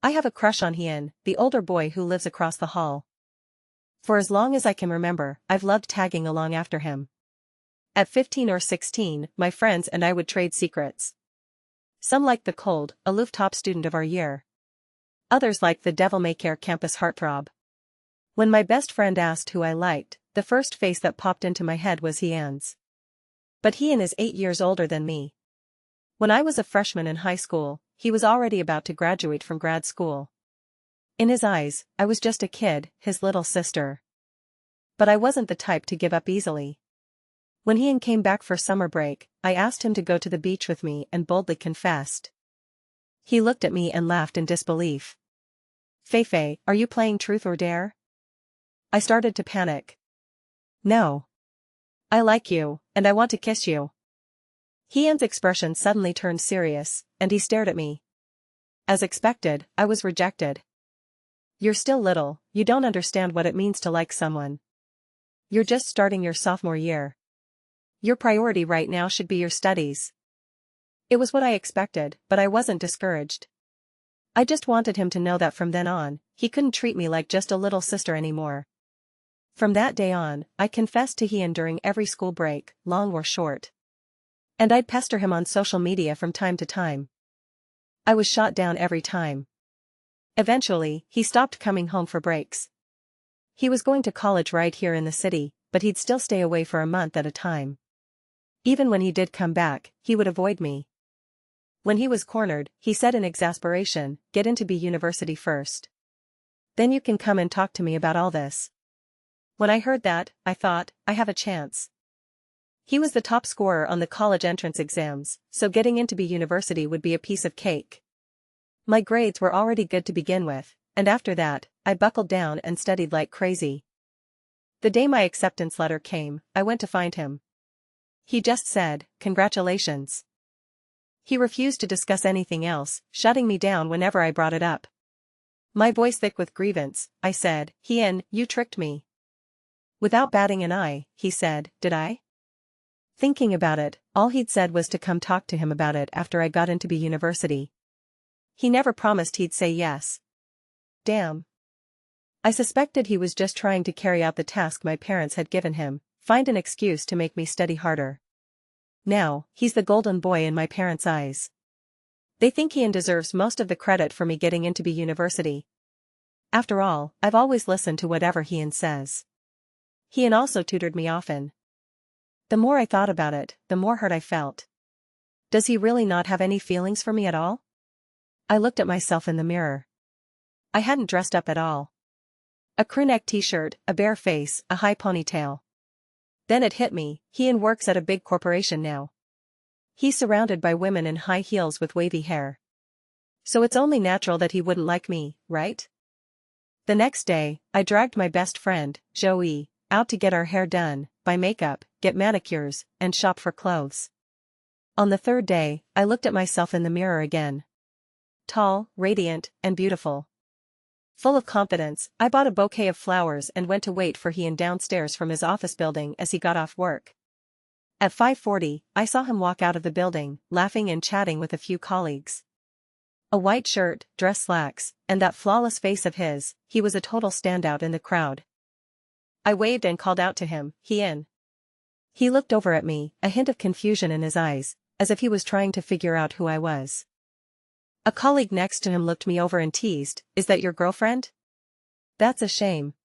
I have a crush on Hien, the older boy who lives across the hall. For as long as I can remember, I've loved tagging along after him. At 15 or 16, my friends and I would trade secrets. Some liked the cold, aloof top student of our year. Others liked the devil-may-care campus heartthrob. When my best friend asked who I liked, the first face that popped into my head was Hien's. But Hien is 8 years older than me. When I was a freshman in high school, he was already about to graduate from grad school. In his eyes, I was just a kid, his little sister. But I wasn't the type to give up easily. When Hien came back for summer break, I asked him to go to the beach with me and boldly confessed. He looked at me and laughed in disbelief. "Feifei, are you playing truth or dare?" I started to panic. "No. I like you, and I want to kiss you." Hien's expression suddenly turned serious, and he stared at me. As expected, I was rejected. "You're still little, you don't understand what it means to like someone. You're just starting your sophomore year. Your priority right now should be your studies." It was what I expected, but I wasn't discouraged. I just wanted him to know that from then on, he couldn't treat me like just a little sister anymore. From that day on, I confessed to Hien during every school break, long or short. And I'd pester him on social media from time to time. I was shot down every time. Eventually, he stopped coming home for breaks. He was going to college right here in the city, but he'd still stay away for a month at a time. Even when he did come back, he would avoid me. When he was cornered, he said in exasperation, "Get into B University first. Then you can come and talk to me about all this." When I heard that, I thought, I have a chance. He was the top scorer on the college entrance exams, so getting into B University would be a piece of cake. My grades were already good to begin with, and after that, I buckled down and studied like crazy. The day my acceptance letter came, I went to find him. He just said, "Congratulations." He refused to discuss anything else, shutting me down whenever I brought it up. My voice thick with grievance, I said, "Hien, you tricked me." Without batting an eye, he said, "Did I?" Thinking about it, all he'd said was to come talk to him about it after I got into B University. He never promised he'd say yes. Damn. I suspected he was just trying to carry out the task my parents had given him, find an excuse to make me study harder. Now, he's the golden boy in my parents' eyes. They think Hien deserves most of the credit for me getting into B University. After all, I've always listened to whatever Hien says. Hien also tutored me often. The more I thought about it, the more hurt I felt. Does he really not have any feelings for me at all? I looked at myself in the mirror. I hadn't dressed up at all. A crewneck t-shirt, a bare face, a high ponytail. Then it hit me, Hien works at a big corporation now. He's surrounded by women in high heels with wavy hair. So it's only natural that he wouldn't like me, right? The next day, I dragged my best friend, Joey, out to get our hair done, buy makeup, get manicures, and shop for clothes. On the third day, I looked at myself in the mirror again. Tall, radiant, and beautiful. Full of confidence, I bought a bouquet of flowers and went to wait for Hien downstairs from his office building as he got off work. At 5:40, I saw him walk out of the building, laughing and chatting with a few colleagues. A white shirt, dress slacks, and that flawless face of his, he was a total standout in the crowd. I waved and called out to him, "Hien." He looked over at me, a hint of confusion in his eyes, as if he was trying to figure out who I was. A colleague next to him looked me over and teased, "Is that your girlfriend? That's a shame.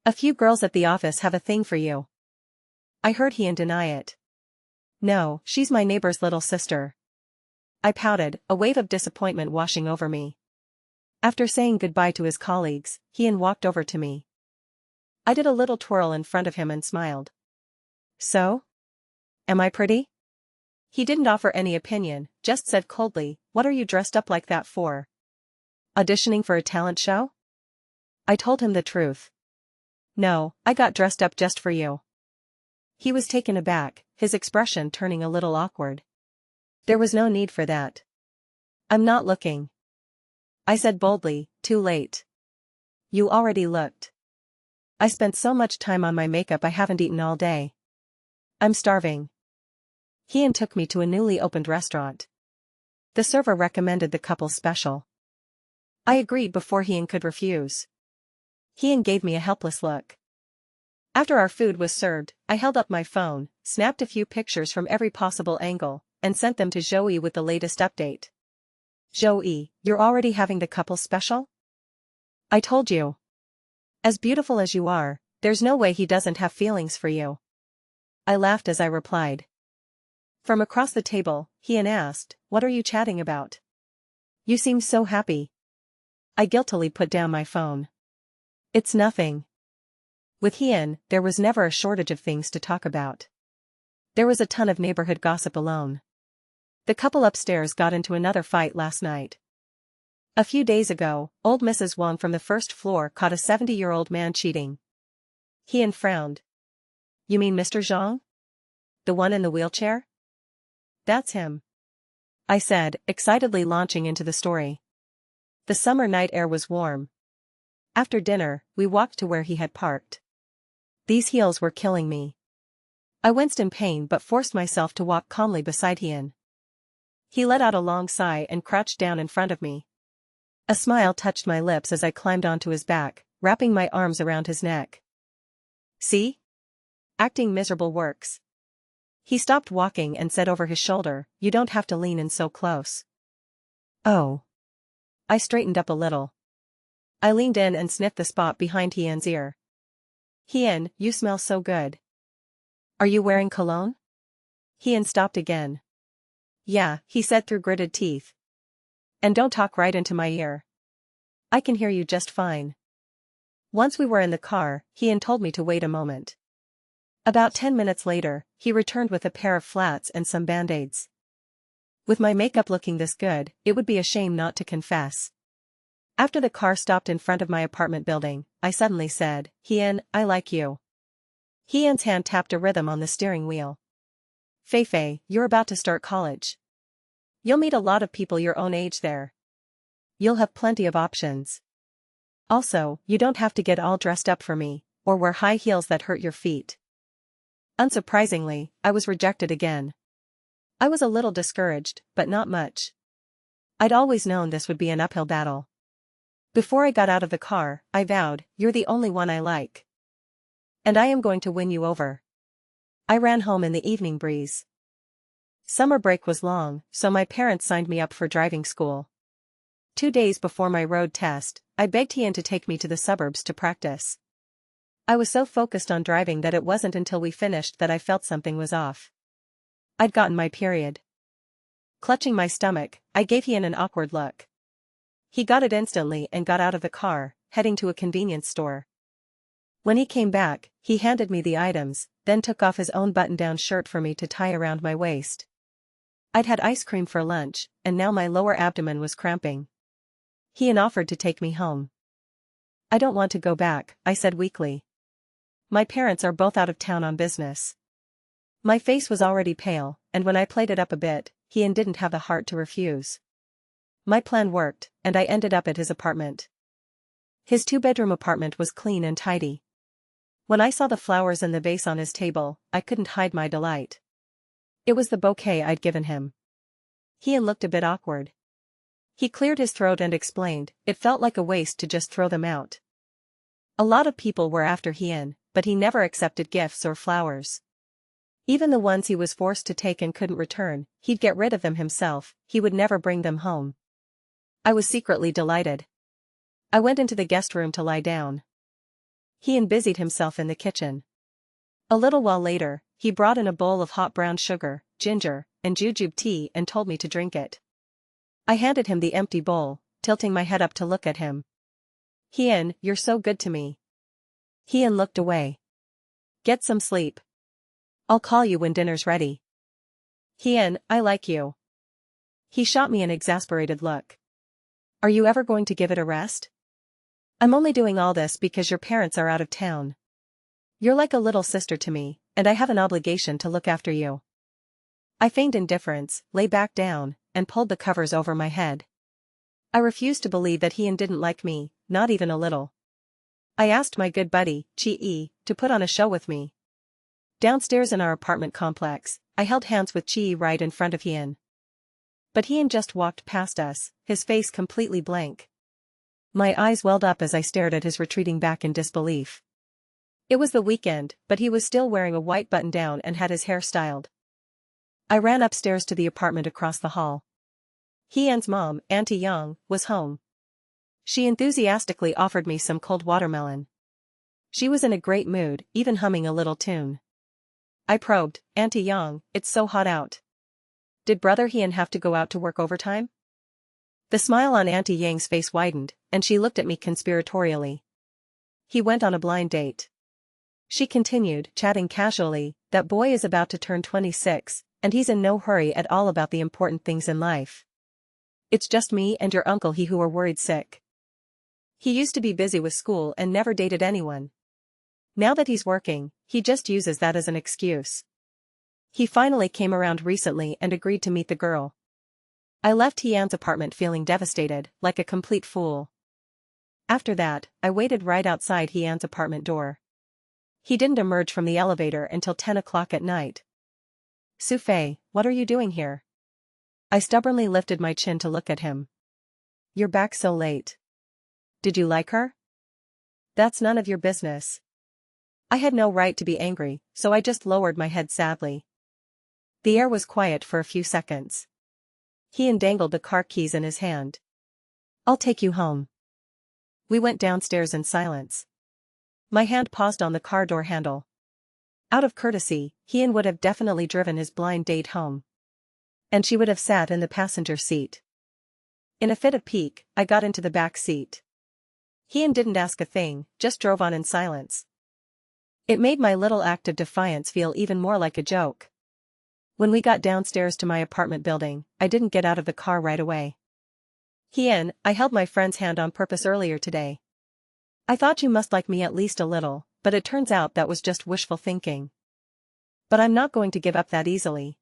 A few girls at the office have a thing for you." I heard Hien deny it. "No, she's my neighbor's little sister." I pouted, a wave of disappointment washing over me. After saying goodbye to his colleagues, Hien walked over to me. I did a little twirl in front of him and smiled. "So? Am I pretty?" He didn't offer any opinion, just said coldly, "What are you dressed up like that for? Auditioning for a talent show?" I told him the truth. "No, I got dressed up just for you." He was taken aback, his expression turning a little awkward. "There was no need for that. I'm not looking." I said boldly, "Too late. You already looked. I spent so much time on my makeup I haven't eaten all day. I'm starving." Hien took me to a newly opened restaurant. The server recommended the couple's special. I agreed before Hien could refuse. Hien gave me a helpless look. After our food was served, I held up my phone, snapped a few pictures from every possible angle, and sent them to Joey with the latest update. Joey, you're already having the couple special? I told you. As beautiful as you are, there's no way he doesn't have feelings for you. I laughed as I replied. From across the table, Hien asked, what are you chatting about? You seem so happy. I guiltily put down my phone. It's nothing. With Hien, there was never a shortage of things to talk about. There was a ton of neighborhood gossip alone. The couple upstairs got into another fight last night. A few days ago, old Mrs. Wang from the first floor caught a 70-year-old man cheating. Hien frowned. You mean Mr. Zhang? The one in the wheelchair? That's him. I said, excitedly launching into the story. The summer night air was warm. After dinner, we walked to where he had parked. These heels were killing me. I winced in pain but forced myself to walk calmly beside Hien. He let out a long sigh and crouched down in front of me. A smile touched my lips as I climbed onto his back, wrapping my arms around his neck. See? Acting miserable works. He stopped walking and said over his shoulder, you don't have to lean in so close. Oh. I straightened up a little. I leaned in and sniffed the spot behind Hien's ear. Hien, you smell so good. Are you wearing cologne? Hien stopped again. Yeah, he said through gritted teeth. And don't talk right into my ear. I can hear you just fine. Once we were in the car, Hien told me to wait a moment. About 10 minutes later, he returned with a pair of flats and some band-aids. With my makeup looking this good, it would be a shame not to confess. After the car stopped in front of my apartment building, I suddenly said, Hien, I like you. Hien's hand tapped a rhythm on the steering wheel. Feifei, you're about to start college. You'll meet a lot of people your own age there. You'll have plenty of options. Also, you don't have to get all dressed up for me, or wear high heels that hurt your feet. Unsurprisingly, I was rejected again. I was a little discouraged, but not much. I'd always known this would be an uphill battle. Before I got out of the car, I vowed, you're the only one I like. And I am going to win you over. I ran home in the evening breeze. Summer break was long, so my parents signed me up for driving school. 2 days before my road test, I begged Hien to take me to the suburbs to practice. I was so focused on driving that it wasn't until we finished that I felt something was off. I'd gotten my period. Clutching my stomach, I gave Hien an awkward look. He got it instantly and got out of the car, heading to a convenience store. When he came back, he handed me the items, then took off his own button-down shirt for me to tie around my waist. I'd had ice cream for lunch, and now my lower abdomen was cramping. Hien offered to take me home. I don't want to go back, I said weakly. My parents are both out of town on business. My face was already pale, and when I played it up a bit, Hien didn't have the heart to refuse. My plan worked, and I ended up at his apartment. His 2-bedroom apartment was clean and tidy. When I saw the flowers in the vase on his table, I couldn't hide my delight. It was the bouquet I'd given him. Hien looked a bit awkward. He cleared his throat and explained, it felt like a waste to just throw them out. A lot of people were after Hien, but he never accepted gifts or flowers. Even the ones he was forced to take and couldn't return, he'd get rid of them himself, he would never bring them home. I was secretly delighted. I went into the guest room to lie down. Hien busied himself in the kitchen. A little while later, he brought in a bowl of hot brown sugar, ginger, and jujube tea and told me to drink it. I handed him the empty bowl, tilting my head up to look at him. Hien, you're so good to me. Hien looked away. Get some sleep. I'll call you when dinner's ready. Hien, I like you. He shot me an exasperated look. Are you ever going to give it a rest? I'm only doing all this because your parents are out of town. You're like a little sister to me, and I have an obligation to look after you. I feigned indifference, lay back down, and pulled the covers over my head. I refused to believe that Hien didn't like me, not even a little. I asked my good buddy, Chi-E, to put on a show with me. Downstairs in our apartment complex, I held hands with Chi-E right in front of Hien. But Hien just walked past us, his face completely blank. My eyes welled up as I stared at his retreating back in disbelief. It was the weekend, but he was still wearing a white button-down and had his hair styled. I ran upstairs to the apartment across the hall. Hee-Yeon's mom, Auntie Young, was home. She enthusiastically offered me some cold watermelon. She was in a great mood, even humming a little tune. I probed, "Auntie Young, it's so hot out. Did Brother Hee-Yeon have to go out to work overtime?" The smile on Auntie Yang's face widened, and she looked at me conspiratorially. "He went on a blind date." She continued, chatting casually, "That boy is about to turn 26, and he's in no hurry at all about the important things in life. It's just me and your uncle he who are worried sick. He used to be busy with school and never dated anyone. Now that he's working, he just uses that as an excuse. He finally came around recently and agreed to meet the girl." I left Hee-Yeon's apartment feeling devastated, like a complete fool. After that, I waited right outside Hee-Yeon's apartment door. He didn't emerge from the elevator until 10 o'clock at night. "Soo-Fae, what are you doing here?" I stubbornly lifted my chin to look at him. "You're back so late. Did you like her?" "That's none of your business." I had no right to be angry, so I just lowered my head sadly. The air was quiet for a few seconds. He dangled the car keys in his hand. "I'll take you home." We went downstairs in silence. My hand paused on the car door handle. Out of courtesy, Hee-Yeon would have definitely driven his blind date home. And she would have sat in the passenger seat. In a fit of pique, I got into the back seat. Hee-Yeon didn't ask a thing, just drove on in silence. It made my little act of defiance feel even more like a joke. When we got downstairs to my apartment building, I didn't get out of the car right away. "Hee-Yeon, I held my friend's hand on purpose earlier today. I thought you must like me at least a little, but it turns out that was just wishful thinking. But I'm not going to give up that easily.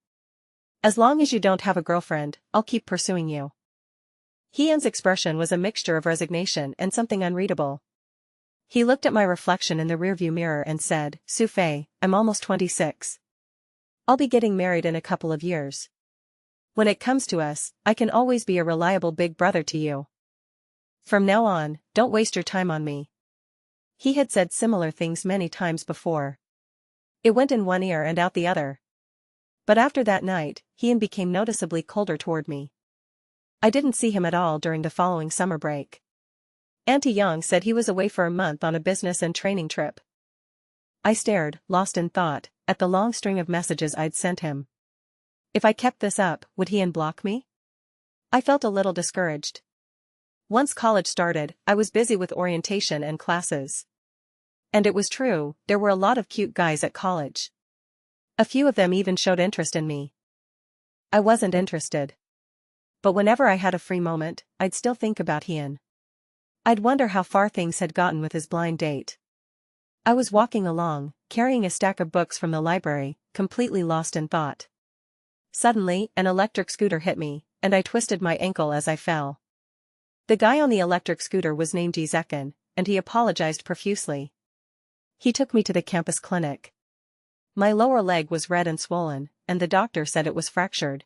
As long as you don't have a girlfriend, I'll keep pursuing you." Hee-Yeon's expression was a mixture of resignation and something unreadable. He looked at my reflection in the rearview mirror and said, "Soo-Fae, I'm almost 26. I'll be getting married in a couple of years. When it comes to us, I can always be a reliable big brother to you. From now on, don't waste your time on me." He had said similar things many times before. It went in one ear and out the other. But after that night, Hee-Yeon became noticeably colder toward me. I didn't see him at all during the following summer break. Auntie Young said he was away for a month on a business and training trip. I stared, lost in thought, at the long string of messages I'd sent him. If I kept this up, would he unblock me? I felt a little discouraged. Once college started, I was busy with orientation and classes. And it was true, there were a lot of cute guys at college. A few of them even showed interest in me. I wasn't interested. But whenever I had a free moment, I'd still think about Hee-Yeon. I'd wonder how far things had gotten with his blind date. I was walking along, carrying a stack of books from the library, completely lost in thought. Suddenly, an electric scooter hit me, and I twisted my ankle as I fell. The guy on the electric scooter was named Yi-Sekon, and he apologized profusely. He took me to the campus clinic. My lower leg was red and swollen, and the doctor said it was fractured.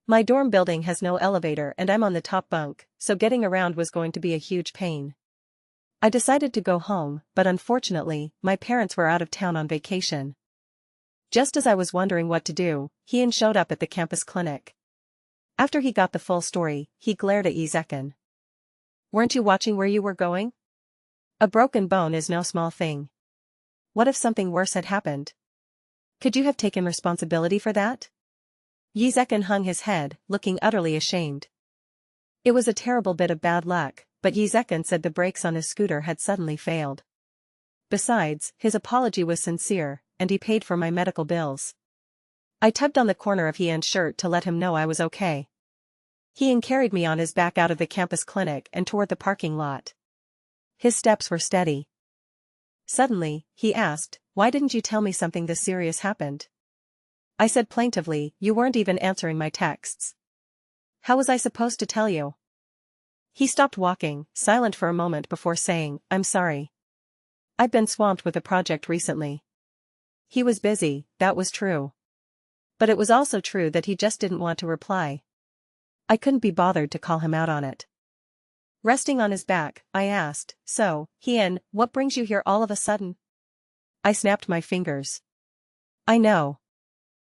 My dorm building has no elevator and I'm on the top bunk, so getting around was going to be a huge pain. I decided to go home, but unfortunately, my parents were out of town on vacation. Just as I was wondering what to do, Hee-Yeon showed up at the campus clinic. After he got the full story, he glared at Yi-Sekon. "Weren't you watching where you were going? A broken bone is no small thing. What if something worse had happened? Could you have taken responsibility for that?" Yi-Sekon hung his head, looking utterly ashamed. It was a terrible bit of bad luck, but Yi-Sekon said the brakes on his scooter had suddenly failed. Besides, his apology was sincere, and he paid for my medical bills. I tugged on the corner of Hee-Yeon's shirt to let him know I was okay. Hee-Yeon carried me on his back out of the campus clinic and toward the parking lot. His steps were steady. Suddenly, he asked, "Why didn't you tell me something this serious happened?" I said plaintively, "You weren't even answering my texts. How was I supposed to tell you?" He stopped walking, silent for a moment before saying, "I'm sorry. I've been swamped with a project recently." He was busy, that was true. But it was also true that he just didn't want to reply. I couldn't be bothered to call him out on it. Resting on his back, I asked, "So, Hien, what brings you here all of a sudden?" I snapped my fingers. "I know.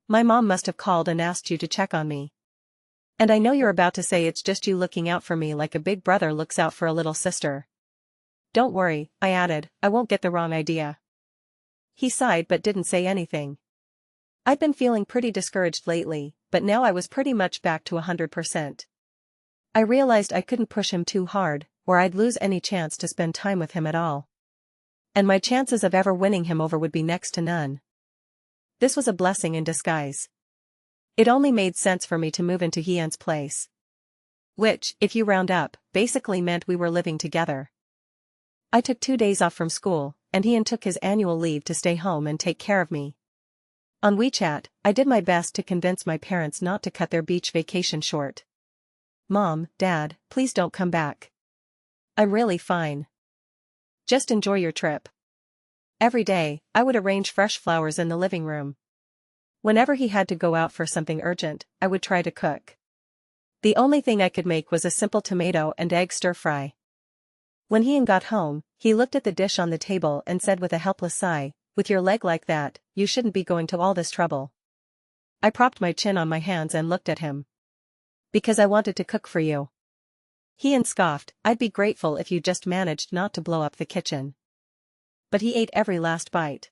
My mom must have called and asked you to check on me. And I know you're about to say it's just you looking out for me like a big brother looks out for a little sister. Don't worry," I added, "I won't get the wrong idea." He sighed but didn't say anything. I'd been feeling pretty discouraged lately, but now I was pretty much back to 100%. I realized I couldn't push him too hard, or I'd lose any chance to spend time with him at all. And my chances of ever winning him over would be next to none. This was a blessing in disguise. It only made sense for me to move into Hien's place. Which, if you round up, basically meant we were living together. I took 2 days off from school, and Hien took his annual leave to stay home and take care of me. On WeChat, I did my best to convince my parents not to cut their beach vacation short. "Mom, Dad, please don't come back. I'm really fine. Just enjoy your trip." Every day, I would arrange fresh flowers in the living room. Whenever he had to go out for something urgent, I would try to cook. The only thing I could make was a simple tomato and egg stir-fry. When Hien got home, he looked at the dish on the table and said with a helpless sigh, "With your leg like that, you shouldn't be going to all this trouble." I propped my chin on my hands and looked at him. "Because I wanted to cook for you." Hien scoffed, "I'd be grateful if you just managed not to blow up the kitchen." But he ate every last bite.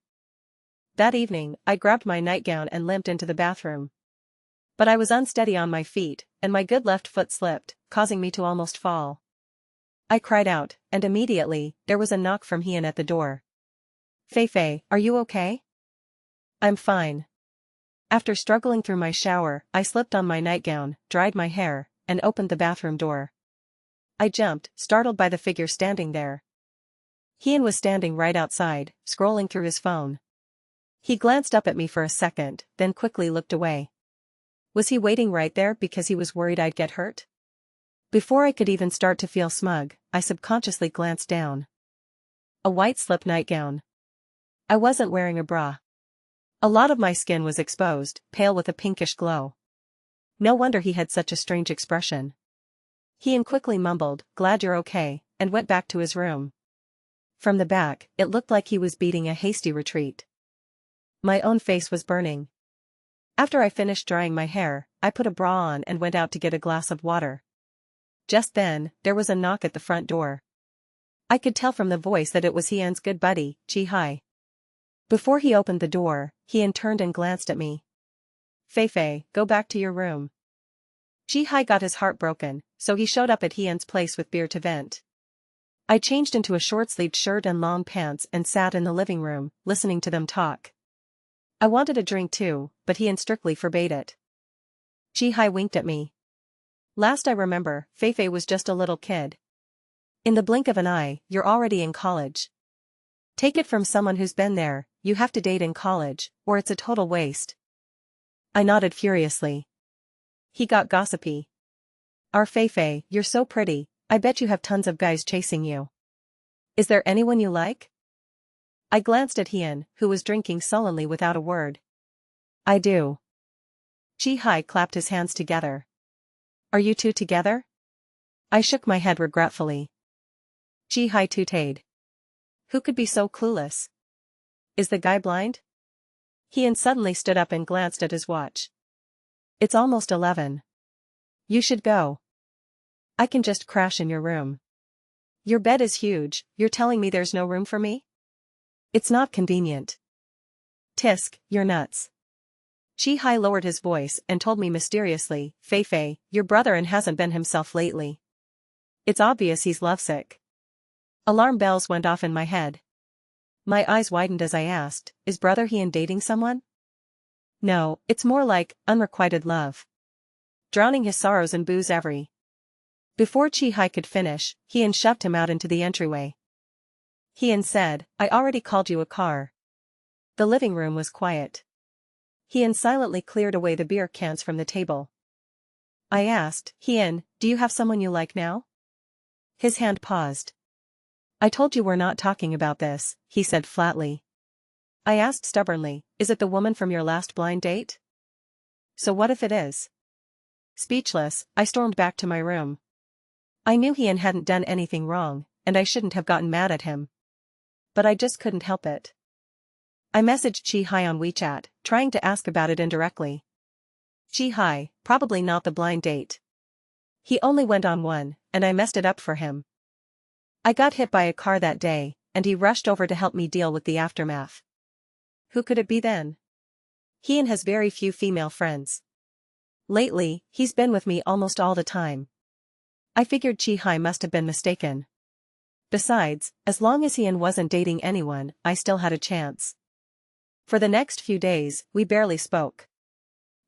That evening, I grabbed my nightgown and limped into the bathroom. But I was unsteady on my feet, and my good left foot slipped, causing me to almost fall. I cried out, and immediately, there was a knock from Hien at the door. "Feifei, are you okay?" "I'm fine." After struggling through my shower, I slipped on my nightgown, dried my hair, and opened the bathroom door. I jumped, startled by the figure standing there. Hien was standing right outside, scrolling through his phone. He glanced up at me for a second, then quickly looked away. Was he waiting right there because he was worried I'd get hurt? Before I could even start to feel smug, I subconsciously glanced down. A white slip nightgown. I wasn't wearing a bra. A lot of my skin was exposed, pale with a pinkish glow. No wonder he had such a strange expression. Hien quickly mumbled, "Glad you're okay," and went back to his room. From the back, it looked like he was beating a hasty retreat. My own face was burning. After I finished drying my hair, I put a bra on and went out to get a glass of water. Just then, there was a knock at the front door. I could tell from the voice that it was Hien's good buddy, Chi-Hai. Before he opened the door, Hien turned and glanced at me. "Feifei, go back to your room." Chi-Hai got his heart broken, so he showed up at Hien's place with beer to vent. I changed into a short-sleeved shirt and long pants and sat in the living room, listening to them talk. I wanted a drink too, but Hien strictly forbade it. Chi-Hai winked at me. "Last I remember, Feifei was just a little kid. In the blink of an eye, you're already in college. Take it from someone who's been there, you have to date in college, or it's a total waste." I nodded furiously. He got gossipy. "Our Feifei, you're so pretty, I bet you have tons of guys chasing you. Is there anyone you like?" I glanced at Hien, who was drinking sullenly without a word. "I do." Chi-Hai clapped his hands together. "Are you two together?" I shook my head regretfully. Chi-Hai tooted. "Who could be so clueless? Is the guy blind?" Hien suddenly stood up and glanced at his watch. "It's almost 11. You should go. I can just crash in your room." "Your bed is huge, you're telling me there's no room for me?" "It's not convenient." "Tisk, you're nuts." Chi-Hai lowered his voice and told me mysteriously, "Feifei, your brother hasn't been himself lately. It's obvious he's lovesick." Alarm bells went off in my head. My eyes widened as I asked, "Is brother Hien dating someone?" "No, it's more like unrequited love. Drowning his sorrows in booze every." Before Chi-Hai could finish, Hien shoved him out into the entryway. Hien said, "I already called you a car." The living room was quiet. Hien silently cleared away the beer cans from the table. I asked, "Hien, do you have someone you like now?" His hand paused. "I told you we're not talking about this," he said flatly. I asked stubbornly, "Is it the woman from your last blind date?" "So what if it is?" Speechless, I stormed back to my room. I knew Hyun hadn't done anything wrong, and I shouldn't have gotten mad at him. But I just couldn't help it. I messaged Chi-hi on WeChat, trying to ask about it indirectly. Chi-hi, probably not the blind date. He only went on one, and I messed it up for him. I got hit by a car that day, and he rushed over to help me deal with the aftermath. Who could it be then? Hyun has very few female friends. Lately, he's been with me almost all the time. I figured Chi-hi must have been mistaken. Besides, as long as Hyun wasn't dating anyone, I still had a chance. For the next few days, we barely spoke.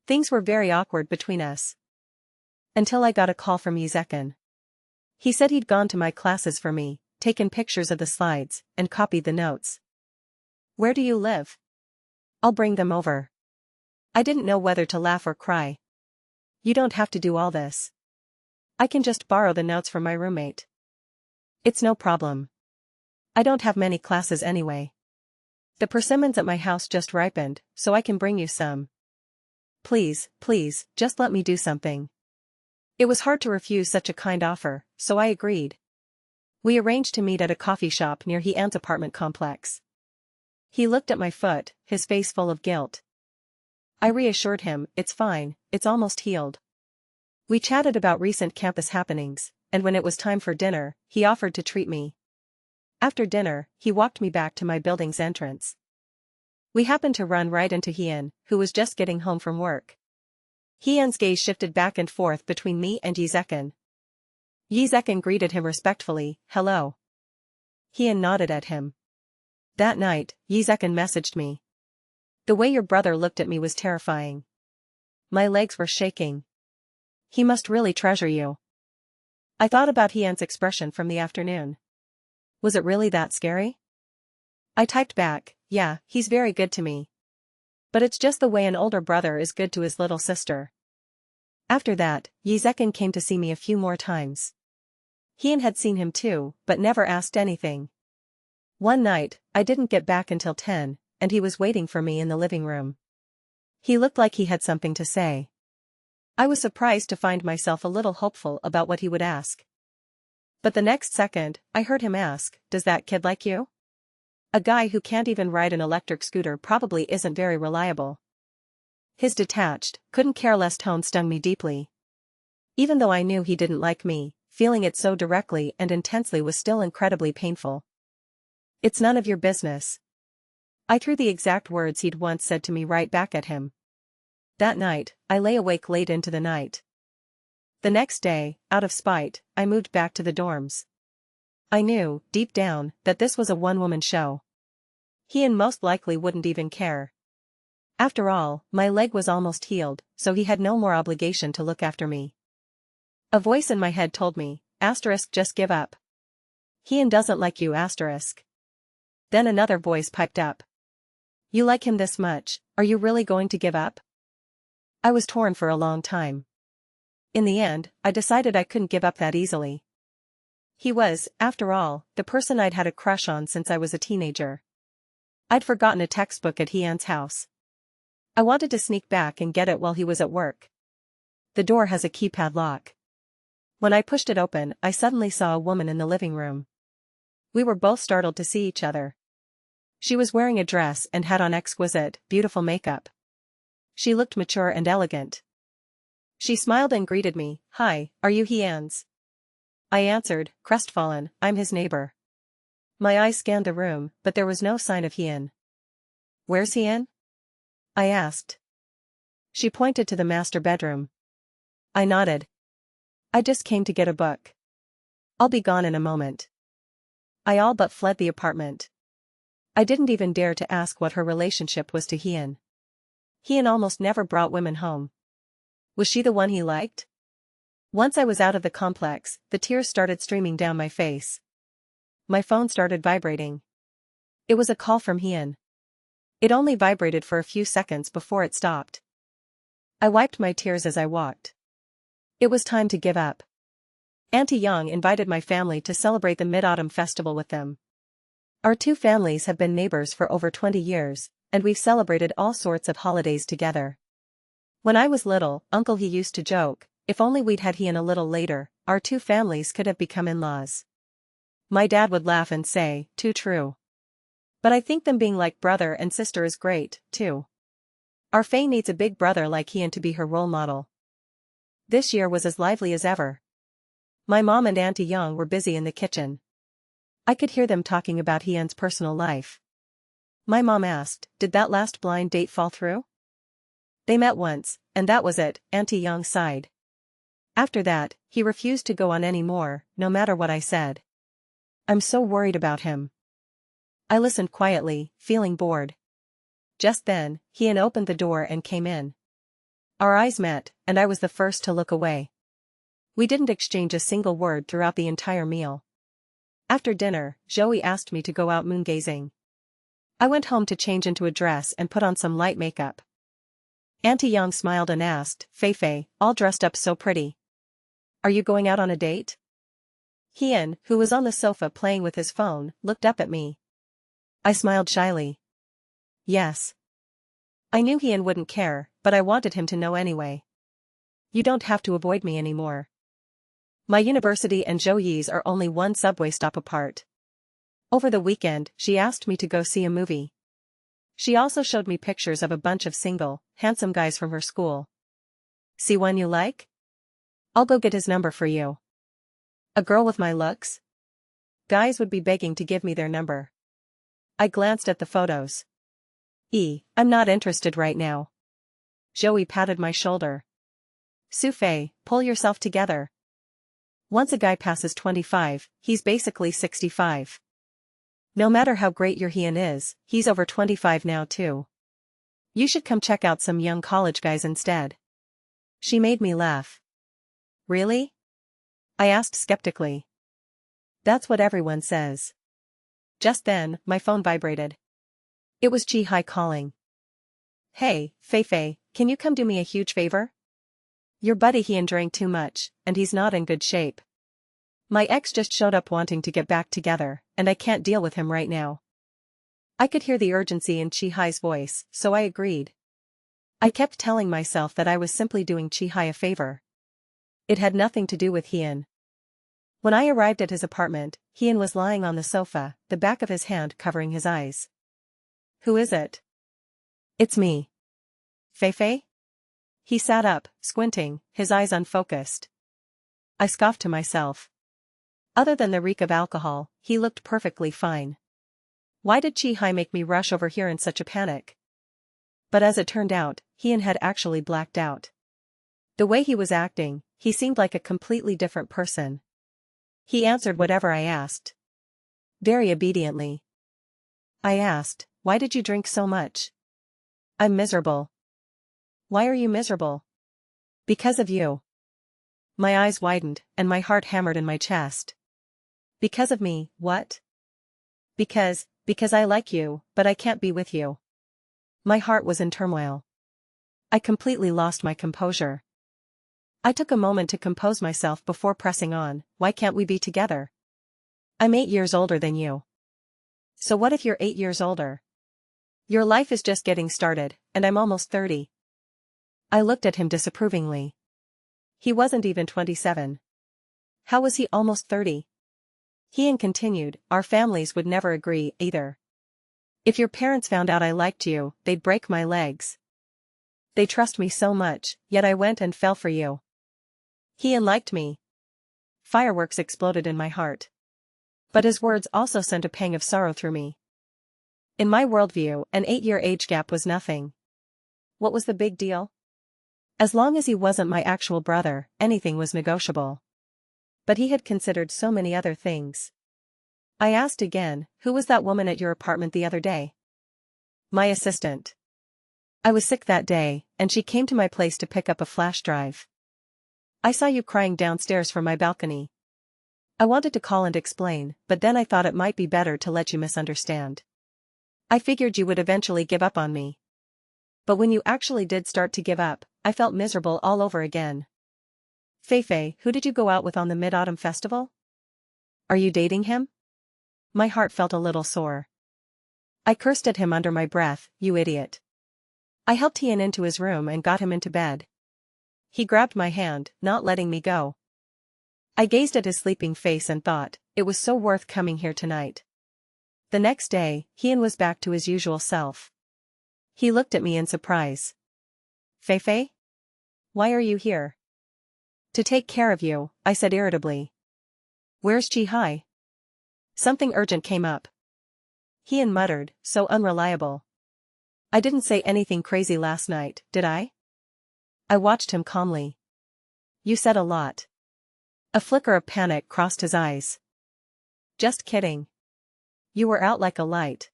Things were very awkward between us. Until I got a call from Yizekin. He said he'd gone to my classes for me, taken pictures of the slides, and copied the notes. Where do you live? I'll bring them over. I didn't know whether to laugh or cry. You don't have to do all this. I can just borrow the notes from my roommate. It's no problem. I don't have many classes anyway. The persimmons at my house just ripened, so I can bring you some. Please, please, just let me do something. It was hard to refuse such a kind offer, so I agreed. We arranged to meet at a coffee shop near Hyun's apartment complex. He looked at my foot, his face full of guilt. I reassured him, it's fine, it's almost healed. We chatted about recent campus happenings, and when it was time for dinner, he offered to treat me. After dinner, he walked me back to my building's entrance. We happened to run right into Hyun, who was just getting home from work. Hyun's gaze shifted back and forth between me and Yizekin. Yizekin greeted him respectfully, hello. Hyun nodded at him. That night, Yizekin messaged me. The way your brother looked at me was terrifying. My legs were shaking. He must really treasure you. I thought about Hyun's expression from the afternoon. Was it really that scary? I typed back, yeah, he's very good to me. But it's just the way an older brother is good to his little sister. After that, Yizekin came to see me a few more times. Hyun had seen him too, but never asked anything. One night, I didn't get back until 10, and he was waiting for me in the living room. He looked like he had something to say. I was surprised to find myself a little hopeful about what he would ask. But the next second, I heard him ask, does that kid like you? A guy who can't even ride an electric scooter probably isn't very reliable. His detached, couldn't care less tone stung me deeply. Even though I knew he didn't like me, feeling it so directly and intensely was still incredibly painful. It's none of your business. I threw the exact words he'd once said to me right back at him. That night, I lay awake late into the night. The next day, out of spite, I moved back to the dorms. I knew, deep down, that this was a one-woman show. Hyun most likely wouldn't even care. After all, my leg was almost healed, so he had no more obligation to look after me. A voice in my head told me, just give up. Hyun doesn't like you, Then another voice piped up. You like him this much, are you really going to give up? I was torn for a long time. In the end, I decided I couldn't give up that easily. He was, after all, the person I'd had a crush on since I was a teenager. I'd forgotten a textbook at Hyun's house. I wanted to sneak back and get it while he was at work. The door has a keypad lock. When I pushed it open, I suddenly saw a woman in the living room. We were both startled to see each other. She was wearing a dress and had on exquisite, beautiful makeup. She looked mature and elegant. She smiled and greeted me, hi, are you Hyun's? I answered, crestfallen, I'm his neighbor. My eyes scanned the room, but there was no sign of Hyun. Where's Hyun? I asked. She pointed to the master bedroom. I nodded. I just came to get a book. I'll be gone in a moment. I all but fled the apartment. I didn't even dare to ask what her relationship was to Hyun. Hyun almost never brought women home. Was she the one he liked? Once I was out of the complex, the tears started streaming down my face. My phone started vibrating. It was a call from Hyun. It only vibrated for a few seconds before it stopped. I wiped my tears as I walked. It was time to give up. Auntie Young invited my family to celebrate the Mid-Autumn Festival with them. Our two families have been neighbors for over 20 years, and we've celebrated all sorts of holidays together. When I was little, Uncle he used to joke, if only we'd had Hien a little later, our two families could have become in-laws. My dad would laugh and say, too true. But I think them being like brother and sister is great, too. Our Faye needs a big brother like Hien to be her role model. This year was as lively as ever. My mom and Auntie Young were busy in the kitchen. I could hear them talking about Hien's personal life. My mom asked, did that last blind date fall through? They met once, and that was it, Auntie Young sighed. After that, he refused to go on any more, no matter what I said. I'm so worried about him. I listened quietly, feeling bored. Just then, Hien opened the door and came in. Our eyes met, and I was the first to look away. We didn't exchange a single word throughout the entire meal. After dinner, Joey asked me to go out moon-gazing. I went home to change into a dress and put on some light makeup. Auntie Young smiled and asked, Fei, all dressed up so pretty. Are you going out on a date? Hien, who was on the sofa playing with his phone, looked up at me. I smiled shyly. Yes. I knew Hien wouldn't care, but I wanted him to know anyway. You don't have to avoid me anymore. My university and Joey's are only one subway stop apart. Over the weekend, she asked me to go see a movie. She also showed me pictures of a bunch of single, handsome guys from her school. See one you like? I'll go get his number for you. A girl with my looks? Guys would be begging to give me their number. I glanced at the photos. I'm not interested right now. Joey patted my shoulder. Fei, pull yourself together. Once a guy passes 25, he's basically 65. No matter how great your Hien is, he's over 25 now too. You should come check out some young college guys instead. She made me laugh. Really? I asked skeptically. That's what everyone says. Just then, my phone vibrated. It was Chi Hai calling. Hey, Fei, can you come do me a huge favor? Your buddy Hien drank too much, and he's not in good shape. My ex just showed up wanting to get back together, and I can't deal with him right now. I could hear the urgency in Chi Hai's voice, so I agreed. I kept telling myself that I was simply doing Chi Hai a favor. It had nothing to do with Hien. When I arrived at his apartment, Hien was lying on the sofa, the back of his hand covering his eyes. Who is it? It's me. Fei? He sat up, squinting, his eyes unfocused. I scoffed to myself. Other than the reek of alcohol, he looked perfectly fine. Why did Chi Hai make me rush over here in such a panic? But as it turned out, Hien had actually blacked out. The way he was acting, he seemed like a completely different person. He answered whatever I asked. Very obediently. I asked, why did you drink so much? I'm miserable. Why are you miserable? Because of you. My eyes widened, and my heart hammered in my chest. Because of me, what? Because I like you, but I can't be with you. My heart was in turmoil. I completely lost my composure. I took a moment to compose myself before pressing on, why can't we be together? I'm 8 years older than you. So what if you're 8 years older? Your life is just getting started, and I'm almost 30. I looked at him disapprovingly. He wasn't even 27. How was he almost 30? Hien continued, our families would never agree, either. If your parents found out I liked you, they'd break my legs. They trust me so much, yet I went and fell for you. Hien liked me. Fireworks exploded in my heart. But his words also sent a pang of sorrow through me. In my worldview, an 8-year age gap was nothing. What was the big deal? As long as he wasn't my actual brother, anything was negotiable. But he had considered so many other things. I asked again, who was that woman at your apartment the other day? My assistant. I was sick that day, and she came to my place to pick up a flash drive. I saw you crying downstairs from my balcony. I wanted to call and explain, but then I thought it might be better to let you misunderstand. I figured you would eventually give up on me. But when you actually did start to give up, I felt miserable all over again. Fei, who did you go out with on the Mid-Autumn Festival? Are you dating him? My heart felt a little sore. I cursed at him under my breath, you idiot. I helped Hien into his room and got him into bed. He grabbed my hand, not letting me go. I gazed at his sleeping face and thought, it was so worth coming here tonight. The next day, Hyun was back to his usual self. He looked at me in surprise. Feifei? Why are you here? To take care of you, I said irritably. Where's Ji-hai? Something urgent came up. Hyun muttered, so unreliable. I didn't say anything crazy last night, did I? I watched him calmly. You said a lot. A flicker of panic crossed his eyes. Just kidding. You were out like a light.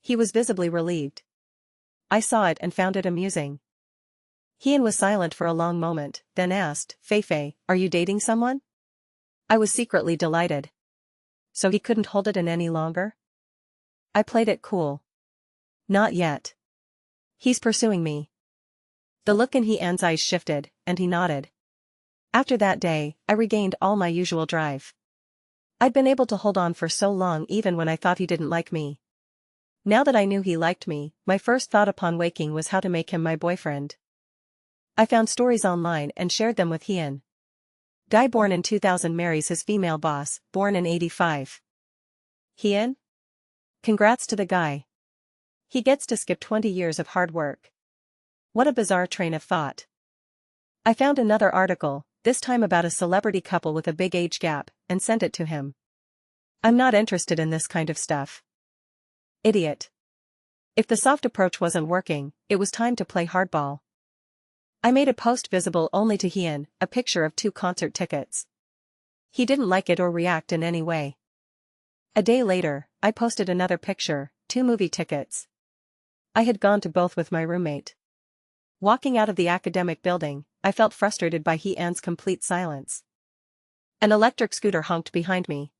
He was visibly relieved. I saw it and found it amusing. Hyun was silent for a long moment, then asked, Feifei, are you dating someone? I was secretly delighted. So he couldn't hold it in any longer? I played it cool. Not yet. He's pursuing me. The look in Hyun's eyes shifted, and he nodded. After that day, I regained all my usual drive. I'd been able to hold on for so long even when I thought he didn't like me. Now that I knew he liked me, my first thought upon waking was how to make him my boyfriend. I found stories online and shared them with Hyun. Guy born in 2000 marries his female boss, born in 85. Hyun? Congrats to the guy. He gets to skip 20 years of hard work. What a bizarre train of thought. I found another article, this time about a celebrity couple with a big age gap, and sent it to him. I'm not interested in this kind of stuff. Idiot. If the soft approach wasn't working, it was time to play hardball. I made a post visible only to Hyun, a picture of 2 concert tickets. He didn't like it or react in any way. A day later, I posted another picture, 2 movie tickets. I had gone to both with my roommate. Walking out of the academic building, I felt frustrated by Hyun's complete silence. An electric scooter honked behind me.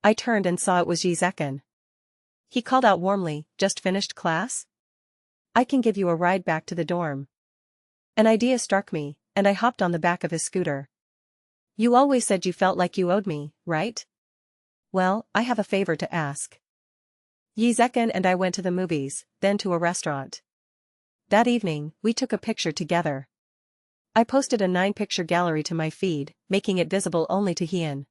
I turned and saw it was Ji Zekin. He called out warmly, just finished class? I can give you a ride back to the dorm. An idea struck me, and I hopped on the back of his scooter. You always said you felt like you owed me, right? Well, I have a favor to ask. Ji Zekin and I went to the movies, then to a restaurant. That evening, we took a picture together. I posted a 9-picture gallery to my feed, making it visible only to Hyun.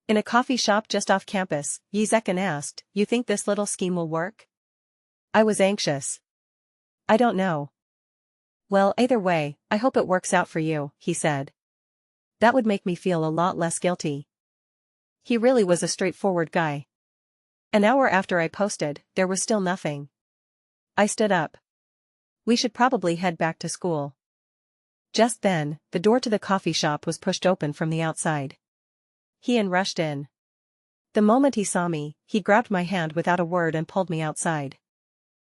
In a coffee shop just off campus, Ji Zekin asked, you think this little scheme will work? I was anxious. I don't know. Well, either way, I hope it works out for you, he said. That would make me feel a lot less guilty. He really was a straightforward guy. An hour after I posted, there was still nothing. I stood up. We should probably head back to school. Just then, the door to the coffee shop was pushed open from the outside. Hyun rushed in. The moment he saw me, he grabbed my hand without a word and pulled me outside.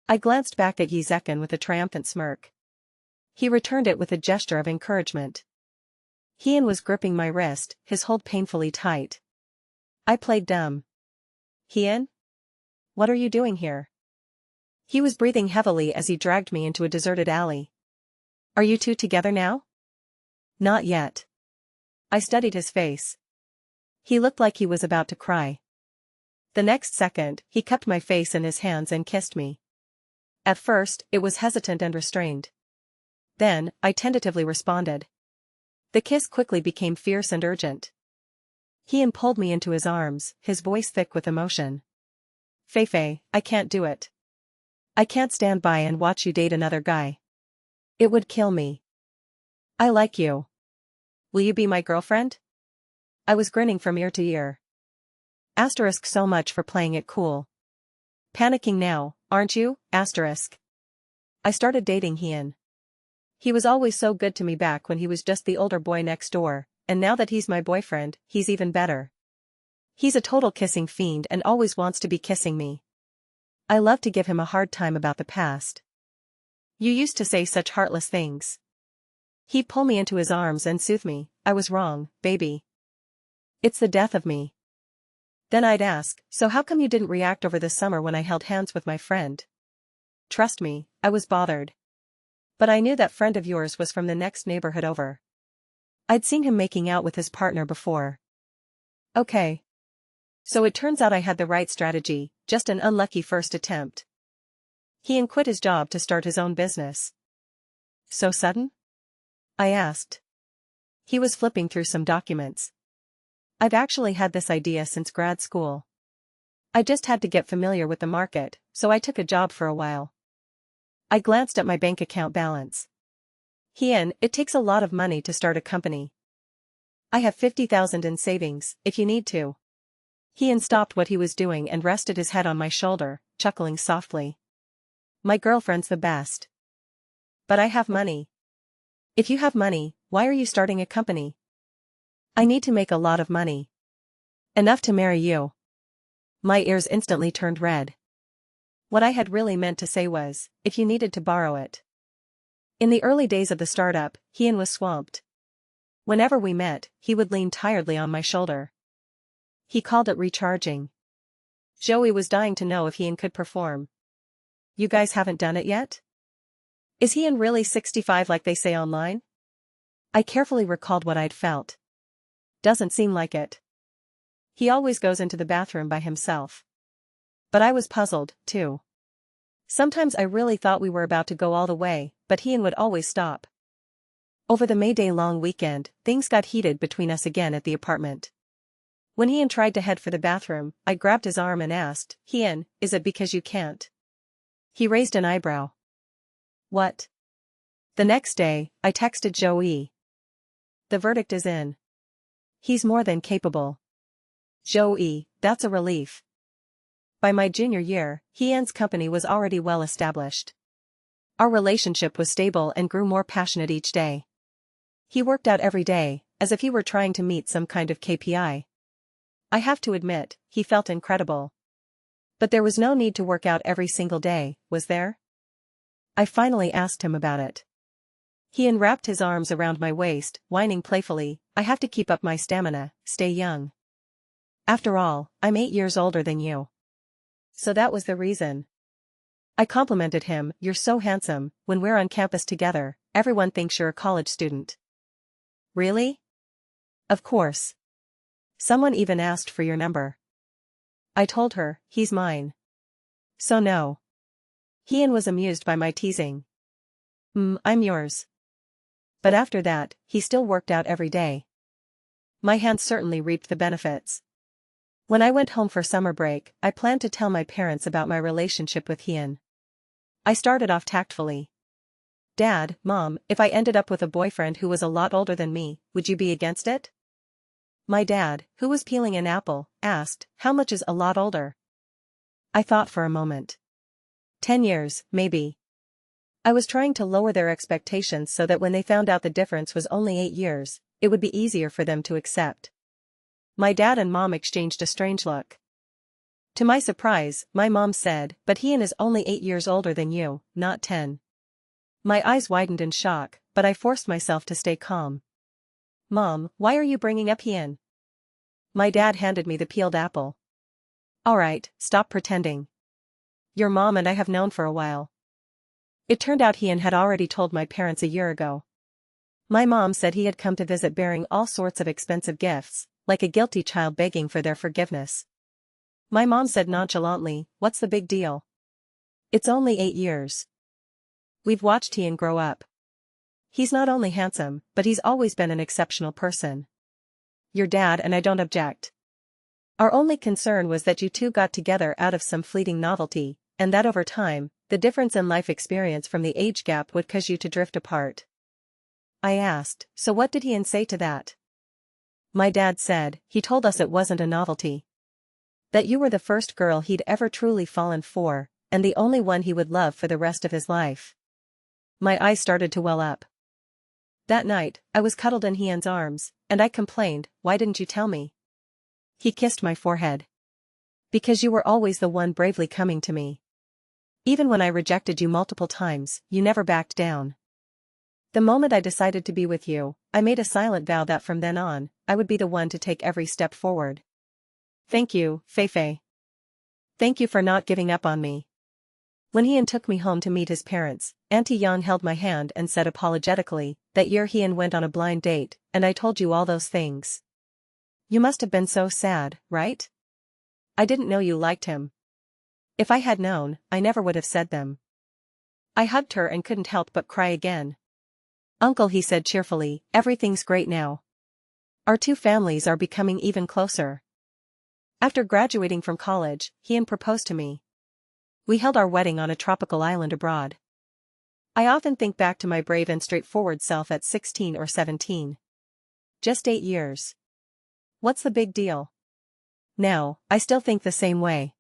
I glanced back at Ji Zekin with a triumphant smirk. He returned it with a gesture of encouragement. Hyun was gripping my wrist, his hold painfully tight. I played dumb. Hyun? What are you doing here? He was breathing heavily as he dragged me into a deserted alley. Are you two together now? Not yet. I studied his face. He looked like he was about to cry. The next second, he cupped my face in his hands and kissed me. At first, it was hesitant and restrained. Then, I tentatively responded. The kiss quickly became fierce and urgent. Hyun pulled me into his arms, his voice thick with emotion. Feifei, I can't do it. I can't stand by and watch you date another guy. It would kill me. I like you. Will you be my girlfriend? I was grinning from ear to ear. Asterisk so much for playing it cool. Panicking now, aren't you? Asterisk. I started dating Hyun. He was always so good to me back when he was just the older boy next door, and now that he's my boyfriend, he's even better. He's a total kissing fiend and always wants to be kissing me. I love to give him a hard time about the past. You used to say such heartless things. He'd pull me into his arms and soothe me. I was wrong, baby. It's the death of me. Then I'd ask, so how come you didn't react over the summer when I held hands with my friend? Trust me, I was bothered. But I knew that friend of yours was from the next neighborhood over. I'd seen him making out with his partner before. Okay. So it turns out I had the right strategy, just an unlucky first attempt. Hyun quit his job to start his own business. So sudden? I asked. He was flipping through some documents. I've actually had this idea since grad school. I just had to get familiar with the market, so I took a job for a while. I glanced at my bank account balance. Hien, it takes a lot of money to start a company. I have 50,000 in savings, if you need to. Hien stopped what he was doing and rested his head on my shoulder, chuckling softly. My girlfriend's the best. But I have money. If you have money, why are you starting a company? I need to make a lot of money. Enough to marry you. My ears instantly turned red. What I had really meant to say was, if you needed to borrow it. In the early days of the startup, Hien was swamped. Whenever we met, he would lean tiredly on my shoulder. He called it recharging. Joey was dying to know if Hien could perform. You guys haven't done it yet? Is Hien really 65 like they say online? I carefully recalled what I'd felt. Doesn't seem like it. He always goes into the bathroom by himself. But I was puzzled, too. Sometimes I really thought we were about to go all the way, but Hien would always stop. Over the May Day long weekend, things got heated between us again at the apartment. When Hien tried to head for the bathroom, I grabbed his arm and asked, Hien, is it because you can't? He raised an eyebrow. What? The next day, I texted Joey. The verdict is in. He's more than capable. Joey, that's a relief. By my junior year, Hien's company was already well established. Our relationship was stable and grew more passionate each day. He worked out every day, as if he were trying to meet some kind of KPI. I have to admit, he felt incredible. But there was no need to work out every single day, was there? I finally asked him about it. Hien wrapped his arms around my waist, whining playfully, I have to keep up my stamina, stay young. After all, I'm 8 years older than you. So that was the reason. I complimented him, you're so handsome, when we're on campus together, everyone thinks you're a college student. Really? Of course. Someone even asked for your number. I told her, he's mine. So no. Hien was amused by my teasing. I'm yours. But after that, he still worked out every day. My hands certainly reaped the benefits. When I went home for summer break, I planned to tell my parents about my relationship with Hien. I started off tactfully. Dad, Mom, if I ended up with a boyfriend who was a lot older than me, would you be against it? My dad, who was peeling an apple, asked, how much is a lot older? I thought for a moment. 10 years, maybe. I was trying to lower their expectations so that when they found out the difference was only 8 years, it would be easier for them to accept. My dad and Mom exchanged a strange look. To my surprise, my mom said, but Hien is only 8 years older than you, not 10. My eyes widened in shock, but I forced myself to stay calm. Mom, why are you bringing up Hien? My dad handed me the peeled apple. Alright, stop pretending. Your mom and I have known for a while. It turned out Hien had already told my parents a year ago. My mom said he had come to visit bearing all sorts of expensive gifts, like a guilty child begging for their forgiveness. My mom said nonchalantly, what's the big deal? It's only 8 years. We've watched Hien grow up. He's not only handsome, but he's always been an exceptional person. Your dad and I don't object. Our only concern was that you two got together out of some fleeting novelty, and that over time, the difference in life experience from the age gap would cause you to drift apart. I asked, so what did Hien say to that? My dad said, he told us it wasn't a novelty. That you were the first girl he'd ever truly fallen for, and the only one he would love for the rest of his life. My eyes started to well up. That night, I was cuddled in Hien's arms, and I complained, why didn't you tell me? He kissed my forehead. Because you were always the one bravely coming to me. Even when I rejected you multiple times, you never backed down. The moment I decided to be with you, I made a silent vow that from then on, I would be the one to take every step forward. Thank you, Feifei. Thank you for not giving up on me. When Hien took me home to meet his parents, Auntie Yang held my hand and said apologetically, that year Hien went on a blind date, and I told you all those things. You must have been so sad, right? I didn't know you liked him. If I had known, I never would have said them. I hugged her and couldn't help but cry again. Uncle, he said cheerfully, everything's great now. Our two families are becoming even closer. After graduating from college, he proposed to me. We held our wedding on a tropical island abroad. I often think back to my brave and straightforward self at 16 or 17. Just 8 years. What's the big deal? Now, I still think the same way.